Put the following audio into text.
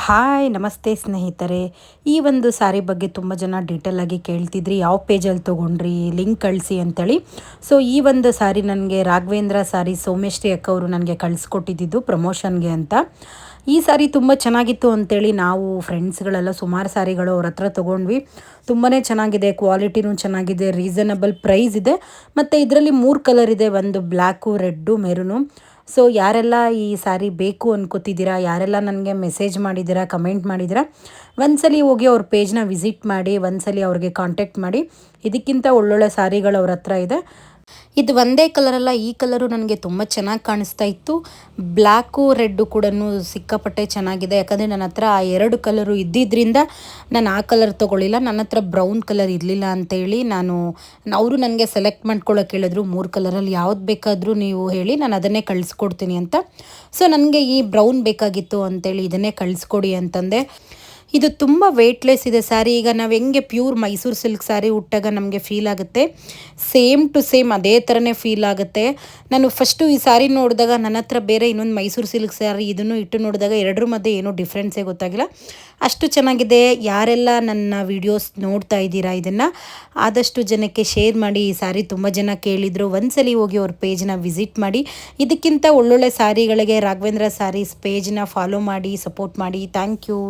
Hi ನಮಸ್ತೆ ಸ್ನೇಹಿತರೆ. ಈ ಒಂದು ಸಾರಿ ಬಗ್ಗೆ ತುಂಬ ಜನ ಡೀಟೇಲ್ ಆಗಿ ಕೇಳ್ತಿದ್ರಿ, ಯಾವ ಪೇಜಲ್ಲಿ ತೊಗೊಂಡ್ರಿ, ಲಿಂಕ್ ಕಳಿಸಿ ಅಂತೇಳಿ. ಸೊ ಈ ಒಂದು ಸಾರಿ ನನಗೆ ರಾಘವೇಂದ್ರ ಸಾರಿ ಸೋಮೇಶ್ರೀ ಅಕ್ಕ ಅವರು ನನಗೆ ಕಳಿಸ್ಕೊಟ್ಟಿದ್ದು ಪ್ರಮೋಷನ್ಗೆ ಅಂತ. ಈ ಸಾರಿ ತುಂಬ ಚೆನ್ನಾಗಿತ್ತು ಅಂತೇಳಿ ನಾವು ಫ್ರೆಂಡ್ಸ್ಗಳೆಲ್ಲ ಸುಮಾರು ಸಾರಿಗಳು ಅವ್ರ ಹತ್ರ ತೊಗೊಂಡ್ವಿ. ತುಂಬಾ ಚೆನ್ನಾಗಿದೆ, ಕ್ವಾಲಿಟಿನೂ ಚೆನ್ನಾಗಿದೆ, ರೀಸನಬಲ್ ಪ್ರೈಸ್ ಇದೆ. ಮತ್ತು ಇದರಲ್ಲಿ 3 ಕಲರ್ ಇದೆ, ಒಂದು ಬ್ಲ್ಯಾಕು, ರೆಡ್ಡು, ಮೆರೂನು. ಸೊ ಯಾರೆಲ್ಲ ಈ ಸಾರಿ ಬೇಕು ಅನ್ಕೋತಿದ್ದೀರಾ, ಯಾರೆಲ್ಲ ನನಗೆ ಮೆಸೇಜ್ ಮಾಡಿದ್ದೀರಾ, ಕಮೆಂಟ್ ಮಾಡಿದ್ದೀರಾ, ಒಂದ್ಸಲಿ ಹೋಗಿ ಅವ್ರ ಪೇಜ್ನ ವಿಸಿಟ್ ಮಾಡಿ, ಒಂದ್ಸಲಿ ಅವ್ರಿಗೆ ಕಾಂಟ್ಯಾಕ್ಟ್ ಮಾಡಿ. ಇದಕ್ಕಿಂತ ಒಳ್ಳೊಳ್ಳೆ ಸಾರಿಗಳು ಅವ್ರ ಹತ್ರ ಇದೆ. ಇದು ಒಂದೇ ಕಲರಲ್ಲ, ಈ ಕಲರು ನನಗೆ ತುಂಬ ಚೆನ್ನಾಗಿ ಕಾಣಿಸ್ತಾ ಇತ್ತು. ಬ್ಲ್ಯಾಕು ರೆಡ್ಡು ಕೂಡ ಸಿಕ್ಕಾಪಟ್ಟೆ ಚೆನ್ನಾಗಿದೆ. ಯಾಕಂದರೆ ನನ್ನ ಹತ್ರ ಆ 2 ಕಲರು ಇದ್ದಿದ್ದರಿಂದ ನಾನು ಆ ಕಲರ್ ತೊಗೊಳ್ಳಿಲ್ಲ. ನನ್ನ ಹತ್ರ ಬ್ರೌನ್ ಕಲರ್ ಇರಲಿಲ್ಲ ಅಂತೇಳಿ ಅವರು ನನಗೆ ಸೆಲೆಕ್ಟ್ ಮಾಡ್ಕೊಳ್ಳೋಕೆ ಹೇಳಿದ್ರು. 3 ಕಲರಲ್ಲಿ ಯಾವ್ದು ಬೇಕಾದರೂ ನೀವು ಹೇಳಿ, ನಾನು ಅದನ್ನೇ ಕಳಿಸ್ಕೊಡ್ತೀನಿ ಅಂತ. ಸೊ ನನಗೆ ಈ ಬ್ರೌನ್ ಬೇಕಾಗಿತ್ತು ಅಂತೇಳಿ ಇದನ್ನೇ ಕಳಿಸ್ಕೊಡಿ ಅಂತಂದೆ. ಇದು ತುಂಬ ವೆಯ್ಟ್ಲೆಸ್ ಇದೆ ಸ್ಯಾರಿ. ಈಗ ನಾವು ಹೆಂಗೆ ಪ್ಯೂರ್ ಮೈಸೂರು ಸಿಲ್ಕ್ ಸ್ಯಾರಿ ಉಟ್ಟಾಗ ನಮಗೆ ಫೀಲ್ ಆಗುತ್ತೆ, ಸೇಮ್ ಟು ಸೇಮ್ ಅದೇ ಥರನೇ ಫೀಲ್ ಆಗುತ್ತೆ. ನಾನು ಫಸ್ಟು ಈ ಸ್ಯಾರಿ ನೋಡಿದಾಗ ನನ್ನ ಹತ್ರ ಬೇರೆ ಇನ್ನೊಂದು ಮೈಸೂರು ಸಿಲ್ಕ್ ಸ್ಯಾರಿ ಇದನ್ನು ಇಟ್ಟು ನೋಡಿದಾಗ ಎರಡರ ಮಧ್ಯೆ ಏನೂ ಡಿಫ್ರೆನ್ಸೇ ಗೊತ್ತಾಗಿಲ್ಲ. ಅಷ್ಟು ಚೆನ್ನಾಗಿದೆ. ಯಾರೆಲ್ಲ ನನ್ನ ವಿಡಿಯೋಸ್ ನೋಡ್ತಾ ಇದ್ದೀರಾ, ಇದನ್ನು ಆದಷ್ಟು ಜನಕ್ಕೆ ಶೇರ್ ಮಾಡಿ. ಈ ಸ್ಯಾರಿ ತುಂಬ ಜನ ಕೇಳಿದರು. ಒಂದ್ಸಲಿ ಹೋಗಿ ಅವ್ರ ಪೇಜ್ನ ವಿಸಿಟ್ ಮಾಡಿ. ಇದಕ್ಕಿಂತ ಒಳ್ಳೊಳ್ಳೆ ಸ್ಯಾರಿಗಳಿಗೆ ರಾಘವೇಂದ್ರ ಸ್ಯಾರೀಸ್ ಪೇಜ್ನ ಫಾಲೋ ಮಾಡಿ, ಸಪೋರ್ಟ್ ಮಾಡಿ. Thank you.